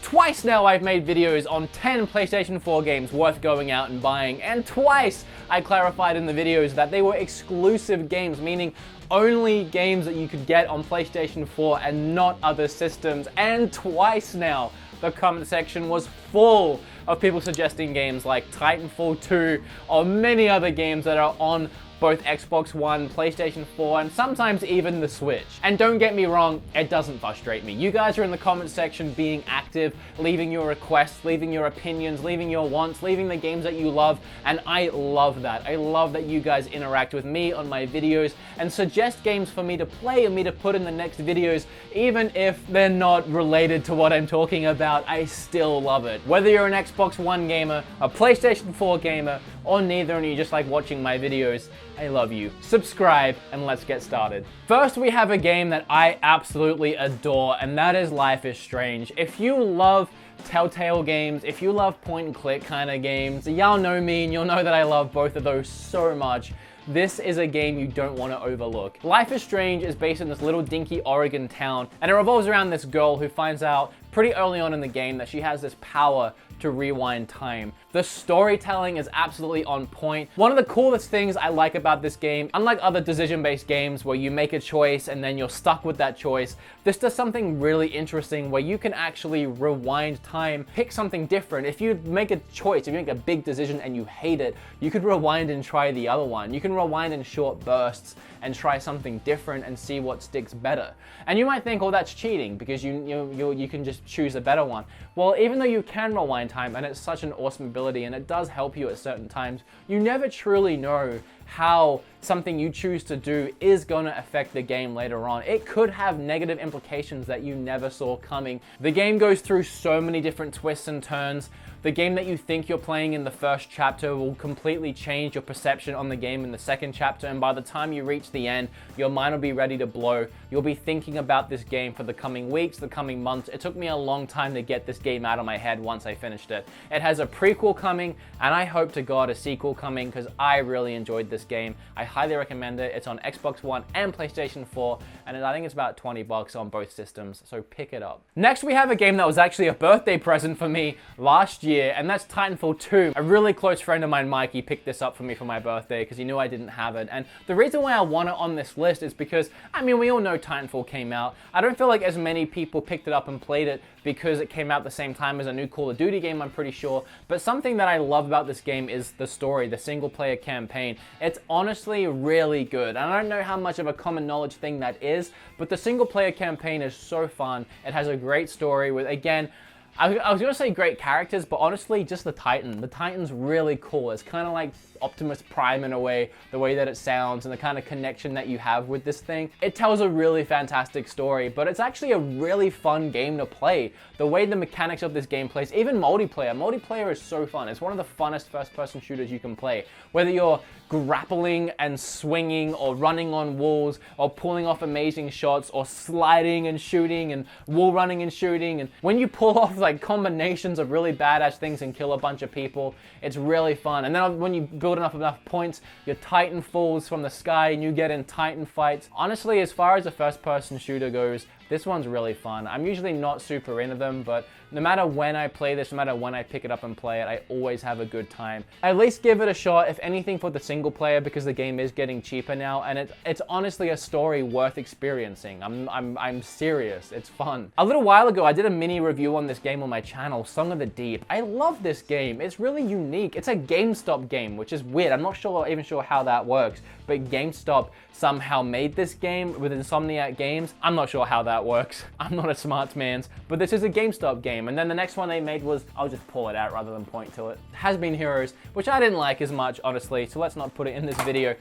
Twice now I've made videos on 10 PlayStation 4 games worth going out and buying, and twice I clarified in the videos that they were exclusive games, meaning only games that you could get on PlayStation 4 and not other systems. And twice now the comment section was full of people suggesting games like Titanfall 2 or many other games that are on both Xbox One, PlayStation 4, and sometimes even the Switch. And don't get me wrong, it doesn't frustrate me. You guys are in the comment section being active, leaving your requests, leaving your opinions, leaving your wants, leaving the games that you love, and I love that. I love that you guys interact with me on my videos and suggest games for me to play and me to put in the next videos, even if they're not related to what I'm talking about. I still love it. Whether you're an Xbox One gamer, a PlayStation 4 gamer, or neither and you just like watching my videos, I love you. Subscribe and let's get started. First, we have a game that I absolutely adore, and that is Life is Strange. If you love Telltale games, if you love point and click kind of games, y'all know me and you'll know that I love both of those so much. This is a game you don't want to overlook. Life is Strange is based in this little dinky Oregon town, and it revolves around this girl who finds out pretty early on in the game that she has this power to rewind time. The storytelling is absolutely on point. One of the coolest things I like about this game, unlike other decision-based games where you make a choice and then you're stuck with that choice, this does something really interesting where you can actually rewind time, pick something different. If you make a choice, if you make a big decision and you hate it, you could rewind and try the other one. You can rewind in short bursts and try something different and see what sticks better. And you might think, oh, that's cheating because you can just choose a better one. Well, even though you can rewind time and it's such an awesome ability and it does help you at certain times, you never truly know how something you choose to do is going to affect the game later on. It could have negative implications that you never saw coming. The game goes through so many different twists and turns. The game that you think you're playing in the first chapter will completely change your perception on the game in the second chapter, and by the time you reach the end, your mind will be ready to blow. You'll be thinking about this game for the coming weeks, the coming months. It took me a long time to get this game out of my head once I finished it. It has a prequel coming, and I hope to God a sequel coming because I really enjoyed this game. I highly recommend it. It's on Xbox One and PlayStation 4, and I think it's about 20 bucks on both systems, so pick it up. Next, we have a game that was actually a birthday present for me last year, and that's Titanfall 2. A really close friend of mine, Mikey, picked this up for me for my birthday because he knew I didn't have it, and the reason why I want it on this list is because, I mean, we all know Titanfall came out. I don't feel like as many people picked it up and played it because it came out the same time as a new Call of Duty game, I'm pretty sure, but something that I love about this game is the story, the single player campaign. It's honestly really good, and I don't know how much of a common knowledge thing that is, but the single player campaign is so fun. It has a great story with, again, I was going to say great characters, but honestly, just the Titan. The Titan's really cool. It's kind of like Optimus Prime in a way, the way that it sounds and the kind of connection that you have with this thing. It tells a really fantastic story, but it's actually a really fun game to play. The way the mechanics of this game plays, even multiplayer. Multiplayer is so fun. It's one of the funnest first-person shooters you can play. Whether you're grappling and swinging or running on walls or pulling off amazing shots or sliding and shooting and wall running and shooting, and when you pull off like combinations of really badass things and kill a bunch of people, it's really fun. And then when you build enough points, your Titan falls from the sky and you get in Titan fights. Honestly, as far as a first-person shooter goes, this one's really fun. I'm usually not super into them, but no matter when I play this, no matter when I pick it up and play it, I always have a good time. At least give it a shot, if anything, for the single player, because the game is getting cheaper now, and it's honestly a story worth experiencing. I'm serious, it's fun. A little while ago, I did a mini review on this game on my channel, Song of the Deep. I love this game. It's really unique. It's a GameStop game, which is weird. I'm not even sure how that works, but GameStop somehow made this game with Insomniac Games. I'm not sure how that works. I'm not a smart man, but this is a GameStop game. And then the next one they made was, I'll just pull it out rather than point to it, Has Been Heroes, which I didn't like as much, honestly, so let's not put it in this video.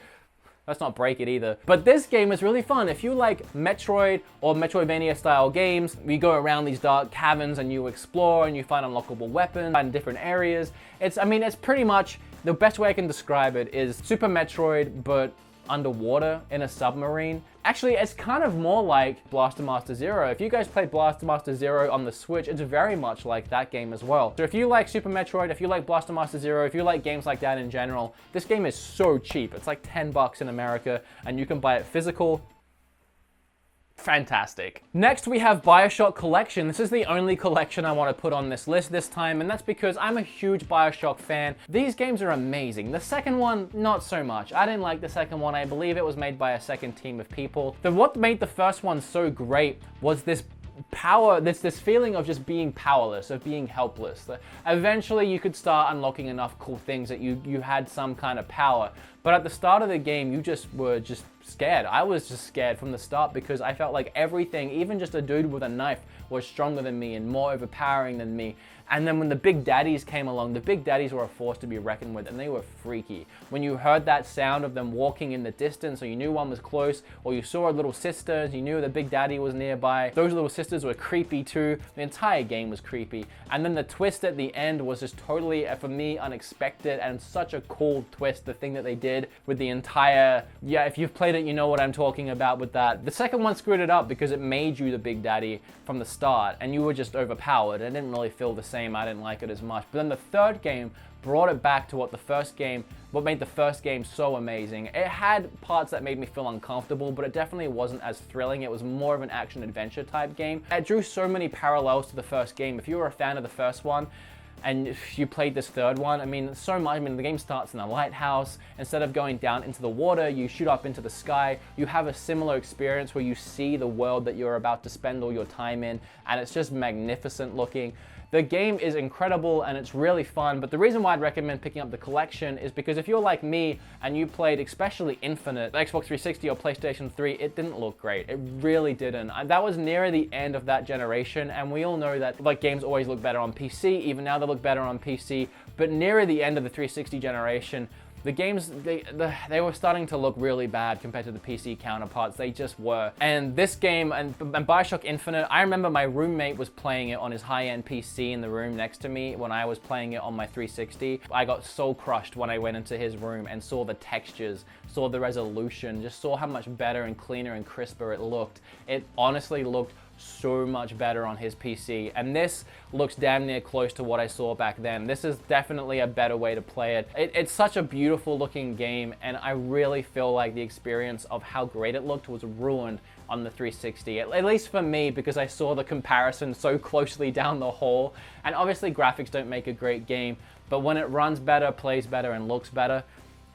Let's not break it either. But this game is really fun. If you like Metroid or Metroidvania style games, you go around these dark caverns and you explore and you find unlockable weapons in different areas. It's pretty much, the best way I can describe it is Super Metroid, but underwater in a submarine. Actually, it's kind of more like Blaster Master Zero. If you guys played Blaster Master Zero on the Switch, it's very much like that game as well. So if you like Super Metroid, if you like Blaster Master Zero, if you like games like that in general, this game is so cheap. It's like 10 bucks in America, and you can buy it physical Fantastic. Next, we have Bioshock Collection. This is the only collection I want to put on this list this time, and that's because I'm a huge Bioshock fan. These games are amazing. The second one, not so much. I didn't like the second one. I believe it was made by a second team of people. What made the first one so great was this power, this feeling of just being powerless, of being helpless. Eventually you could start unlocking enough cool things that you had some kind of power. But at the start of the game, you just were just scared. I was just scared from the start because I felt like everything, even just a dude with a knife, was stronger than me and more overpowering than me. And then when the big daddies came along, the big daddies were a force to be reckoned with, and they were freaky. When you heard that sound of them walking in the distance, or you knew one was close, or you saw a little sister, you knew the big daddy was nearby, those little sisters were creepy too. The entire game was creepy. And then the twist at the end was just totally, for me, unexpected, and such a cool twist, the thing that they did with the entire, yeah, if you've played it, you know what I'm talking about with that. The second one screwed it up because it made you the big daddy from the start, and you were just overpowered. It didn't really feel the same. I didn't like it as much. But then the third game brought it back to what made the first game so amazing. It had parts that made me feel uncomfortable, but it definitely wasn't as thrilling. It was more of an action-adventure type game. It drew so many parallels to the first game. If you were a fan of the first one, and if you played this third one, I mean, so much. I mean, the game starts in a lighthouse. Instead of going down into the water, you shoot up into the sky. You have a similar experience where you see the world that you're about to spend all your time in, and it's just magnificent looking. The game is incredible and it's really fun, but the reason why I'd recommend picking up the collection is because if you're like me and you played especially Infinite, Xbox 360 or PlayStation 3, it didn't look great. It really didn't. That was near the end of that generation, and we all know that like games always look better on PC. Even now they look better on PC, but near the end of the 360 generation, the games, they were starting to look really bad compared to the PC counterparts. They just were. And this game, and Bioshock Infinite, I remember my roommate was playing it on his high-end PC in the room next to me when I was playing it on my 360. I got so crushed when I went into his room and saw the textures, saw the resolution, just saw how much better and cleaner and crisper it looked. It honestly looked so much better on his PC, and this looks damn near close to what I saw back then. This is definitely a better way to play it. It's such a beautiful looking game, and I really feel like the experience of how great it looked was ruined on the 360, at least for me, because I saw the comparison so closely down the hall. And obviously graphics don't make a great game, but when it runs better, plays better, and looks better,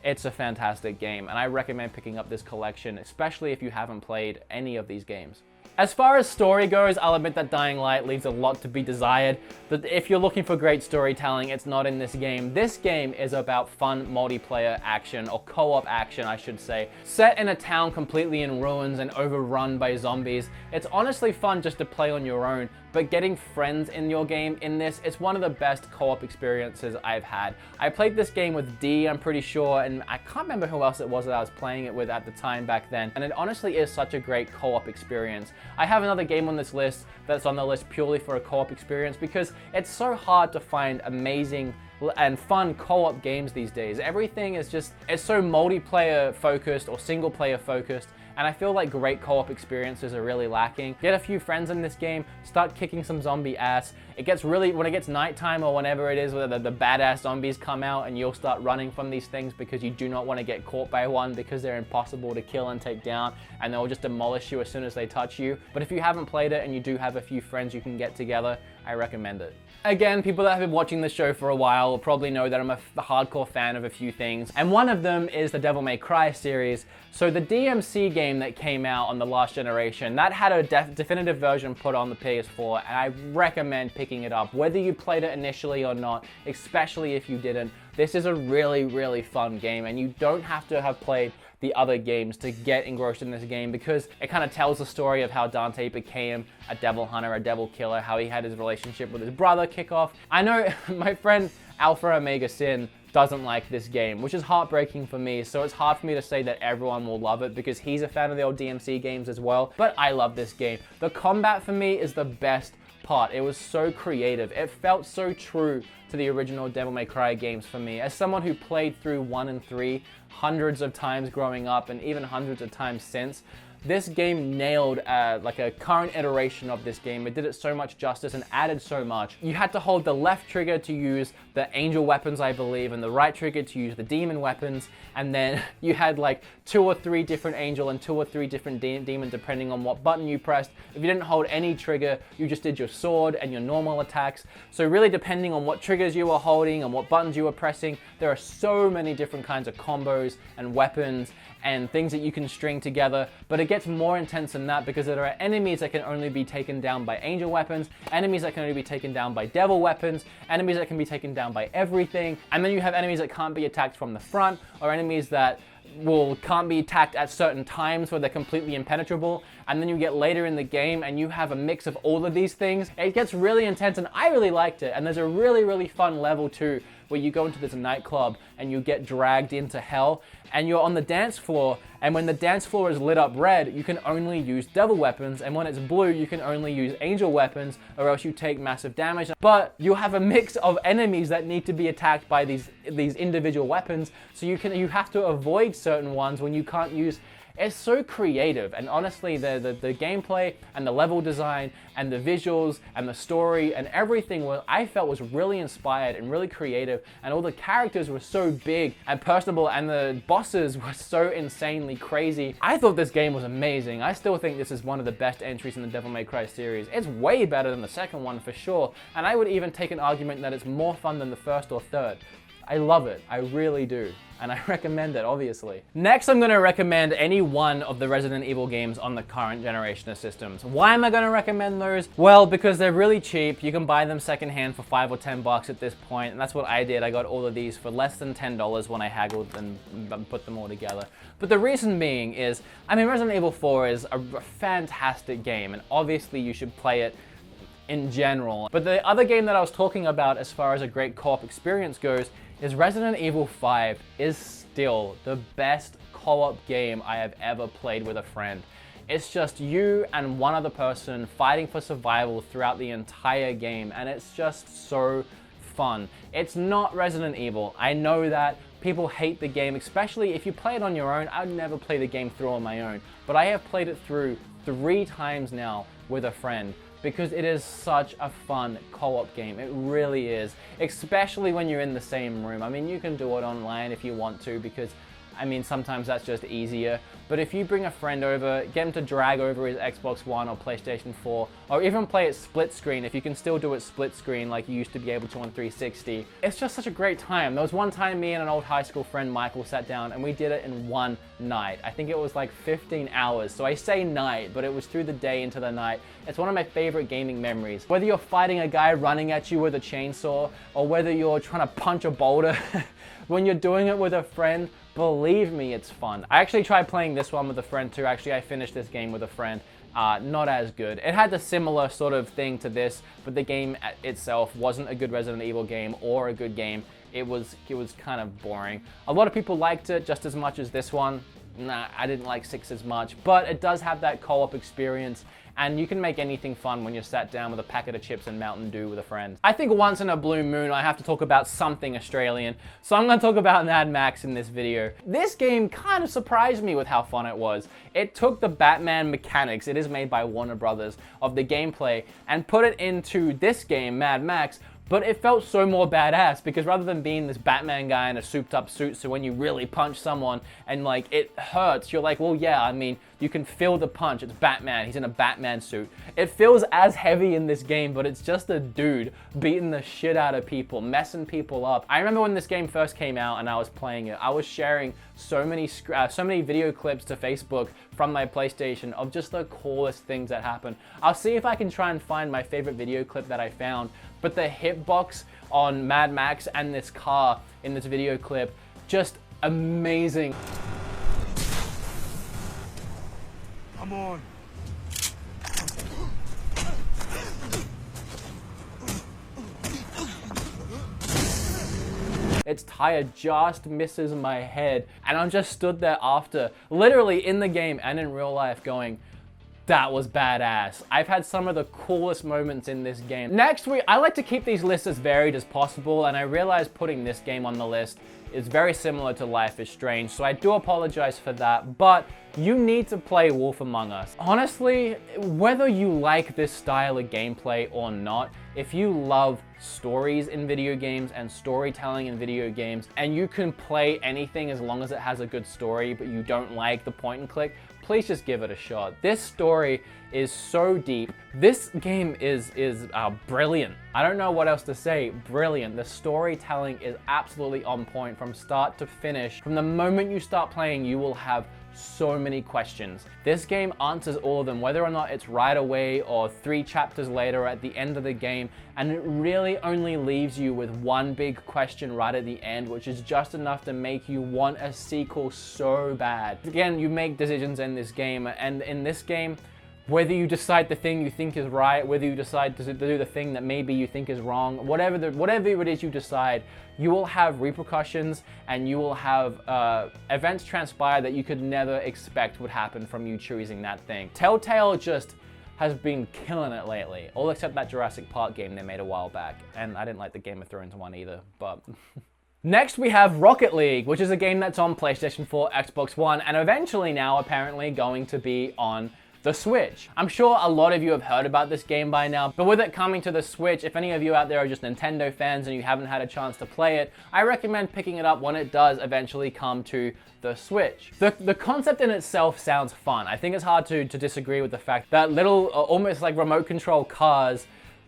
it's a fantastic game, and I recommend picking up this collection, especially if you haven't played any of these games. As far as story goes, I'll admit that Dying Light leaves a lot to be desired. But if you're looking for great storytelling, it's not in this game. This game is about fun multiplayer action, or co-op action, I should say. Set in a town completely in ruins and overrun by zombies, it's honestly fun just to play on your own. But getting friends in your game in this, it's one of the best co-op experiences I've had. I played this game with D, I'm pretty sure, and I can't remember who else it was that I was playing it with at the time back then. And it honestly is such a great co-op experience. I have another game on this list that's on the list purely for a co-op experience because it's so hard to find amazing and fun co-op games these days. Everything is just, it's so multiplayer focused or single player focused, and I feel like great co-op experiences are really lacking. Get a few friends in this game, start kicking some zombie ass. It gets really, when it gets nighttime or whenever it is, where the badass zombies come out, and you'll start running from these things because you do not want to get caught by one because they're impossible to kill and take down, and they'll just demolish you as soon as they touch you. But if you haven't played it and you do have a few friends you can get together, I recommend it. Again, people that have been watching this show for a while will probably know that I'm a hardcore fan of a few things, and one of them is the Devil May Cry series. So the DMC game that came out on the last generation, that had a definitive version put on the PS4, and I recommend picking it up, whether you played it initially or not, especially if you didn't. This is a really, really fun game, and you don't have to have played the other games to get engrossed in this game, because it kind of tells the story of how Dante became a devil hunter, a devil killer, how he had his relationship with his brother kick off. I know my friend Alpha Omega Sin doesn't like this game, which is heartbreaking for me, so it's hard for me to say that everyone will love it because he's a fan of the old DMC games as well, but I love this game. The combat for me is the best part. It was so creative. It felt so true to the original Devil May Cry games for me. As someone who played through 1 and 3 hundreds of times growing up and even hundreds of times since, this game nailed like a current iteration of this game. It did it so much justice and added so much. You had to hold the left trigger to use the angel weapons, I believe, and the right trigger to use the demon weapons, and then you had like 2 or 3 different angel and 2 or 3 different demon depending on what button you pressed. If you didn't hold any trigger, you just did your sword and your normal attacks. So really depending on what triggers you were holding and what buttons you were pressing, there are so many different kinds of combos and weapons and things that you can string together, but it gets more intense than that because there are enemies that can only be taken down by angel weapons, enemies that can only be taken down by devil weapons, enemies that can be taken down by everything, and then you have enemies that can't be attacked from the front, or enemies that can't be attacked at certain times where they're completely impenetrable, and then you get later in the game and you have a mix of all of these things. It gets really intense and I really liked it, and there's a really fun level too where you go into this nightclub and you get dragged into hell and you're on the dance floor, and when the dance floor is lit up red, you can only use devil weapons, and when it's blue, you can only use angel weapons, or else you take massive damage. But you have a mix of enemies that need to be attacked by these individual weapons, so you have to avoid certain ones when you can't use. It's so creative, and honestly the gameplay and the level design and the visuals and the story and everything I felt was really inspired and really creative, and all the characters were so big and personable and the bosses were so insanely crazy. I thought this game was amazing. I still think this is one of the best entries in the Devil May Cry series. It's way better than the second one for sure, and I would even take an argument that it's more fun than the first or third. I love it, I really do, and I recommend it, obviously. Next, I'm gonna recommend any one of the Resident Evil games on the current generation of systems. Why am I gonna recommend those? Well, because they're really cheap. You can buy them secondhand for $5 or $10 at this point, and that's what I did. I got all of these for less than $10 when I haggled and put them all together. But the reason being is, I mean, Resident Evil 4 is a fantastic game, and obviously you should play it in general. But the other game that I was talking about as far as a great co-op experience goes is Resident Evil 5 is still the best co-op game I have ever played with a friend. It's just you and one other person fighting for survival throughout the entire game, and it's just so fun. It's not Resident Evil. I know that people hate the game, especially if you play it on your own. I would never play the game through on my own, but I have played it through 3 times now with a friend, because it is such a fun co-op game. It really is, especially when you're in the same room. I mean, you can do it online if you want to, because I mean, sometimes that's just easier. But if you bring a friend over, get him to drag over his Xbox One or PlayStation 4, or even play it split screen, if you can still do it split screen like you used to be able to on 360. It's just such a great time. There was one time me and an old high school friend, Michael, sat down and we did it in one night. I think it was like 15 hours. So I say night, but it was through the day into the night. It's one of my favorite gaming memories. Whether you're fighting a guy running at you with a chainsaw, or whether you're trying to punch a boulder, when you're doing it with a friend, believe me, it's fun. I actually tried playing this one with a friend too. Actually, I finished this game with a friend. Not as good. It had a similar sort of thing to this, but the game itself wasn't a good Resident Evil game or a good game. It was kind of boring. A lot of people liked it just as much as this one. Nah, I didn't like 6 as much, but it does have that co-op experience, and you can make anything fun when you're sat down with a packet of chips and Mountain Dew with a friend. I think once in a blue moon I have to talk about something Australian, so I'm gonna talk about Mad Max in this video. This game kind of surprised me with how fun it was. It took the Batman mechanics, it is made by Warner Brothers, of the gameplay, and put it into this game, Mad Max, but it felt so more badass, because rather than being this Batman guy in a souped up suit, so when you really punch someone and like it hurts, you're like, well, yeah, I mean, you can feel the punch. It's Batman. He's in a Batman suit. It feels as heavy in this game, but it's just a dude beating the shit out of people, messing people up. I remember when this game first came out and I was playing it, I was sharing so many video clips to Facebook from my PlayStation of just the coolest things that happen. I'll see if I can try and find my favorite video clip that I found, but the hitbox on Mad Max and this car in this video clip, just amazing. Come on. Its tire just misses my head, and I'm just stood there after, literally in the game and in real life, going, That was badass. I've had some of the coolest moments in this game. Next, I like to keep these lists as varied as possible, and I realized putting this game on the list is very similar to Life is Strange, so I do apologize for that, but you need to play Wolf Among Us. Honestly, whether you like this style of gameplay or not, if you love stories in video games and storytelling in video games, and you can play anything as long as it has a good story, but you don't like the point and click, please just give it a shot. This story is so deep. This game is brilliant. I don't know what else to say. Brilliant. The storytelling is absolutely on point from start to finish. From the moment you start playing, you will have so many questions. This game answers all of them, whether or not it's right away or 3 chapters later at the end of the game, and it really only leaves you with one big question right at the end, which is just enough to make you want a sequel so bad. Again, you make decisions in this game, and in this game, whether you decide the thing you think is right, whether you decide to do the thing that maybe you think is wrong, whatever it is you decide, you will have repercussions and you will have events transpire that you could never expect would happen from you choosing that thing. Telltale just has been killing it lately, all except that Jurassic Park game they made a while back. And I didn't like the Game of Thrones one either, but... Next, we have Rocket League, which is a game that's on PlayStation 4, Xbox One, and eventually now apparently going to be on the Switch. I'm sure a lot of you have heard about this game by now, but with it coming to the Switch, if any of you out there are just Nintendo fans and you haven't had a chance to play it, I recommend picking it up when it does eventually come to the Switch. The concept in itself sounds fun. I think it's hard to disagree with the fact that little, almost like remote control cars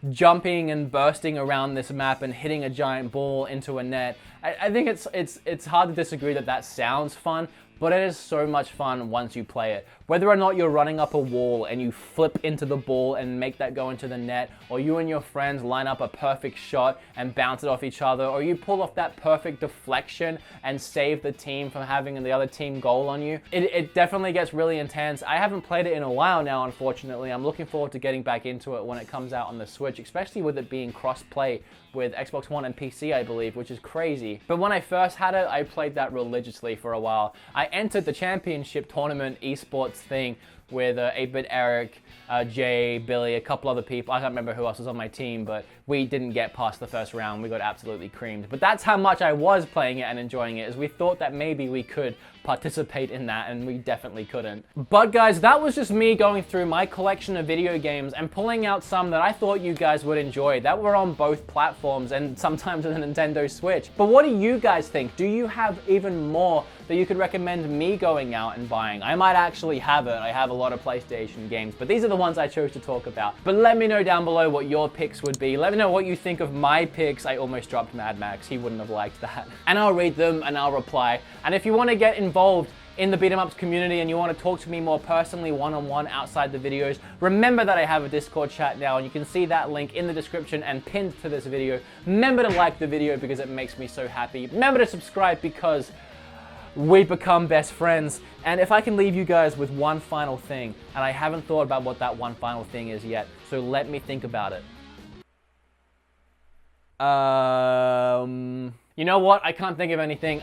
jumping and bursting around this map and hitting a giant ball into a net. I think it's hard to disagree that that sounds fun, but it is so much fun once you play it. Whether or not you're running up a wall and you flip into the ball and make that go into the net, or you and your friends line up a perfect shot and bounce it off each other, or you pull off that perfect deflection and save the team from having the other team goal on you, it definitely gets really intense. I haven't played it in a while now, unfortunately. I'm looking forward to getting back into it when it comes out on the Switch, especially with it being cross-play with Xbox One and PC, I believe, which is crazy. But when I first had it, I played that religiously for a while. I entered the championship tournament esports thing with 8-Bit Eric, Jay, Billy, a couple other people. I can't remember who else was on my team, but we didn't get past the first round. We got absolutely creamed. But that's how much I was playing it and enjoying it, is we thought that maybe we could participate in that, and we definitely couldn't. But guys, that was just me going through my collection of video games and pulling out some that I thought you guys would enjoy, that were on both platforms and sometimes on the Nintendo Switch. But what do you guys think? Do you have even more that you could recommend me going out and buying? I might actually have it. I have a lot of PlayStation games, but these are the ones I chose to talk about. But let me know down below what your picks would be. Let me know what you think of my picks. I almost dropped Mad Max. He wouldn't have liked that. And I'll read them and I'll reply. And if you want to get involved in the Beat 'em Ups community and you want to talk to me more personally one-on-one outside the videos, remember that I have a Discord chat now, and you can see that link in the description and pinned to this video. Remember to like the video because it makes me so happy. Remember to subscribe because we become best friends. And if I can leave you guys with one final thing, and I haven't thought about what that one final thing is yet, so let me think about it. You know what? I can't think of anything.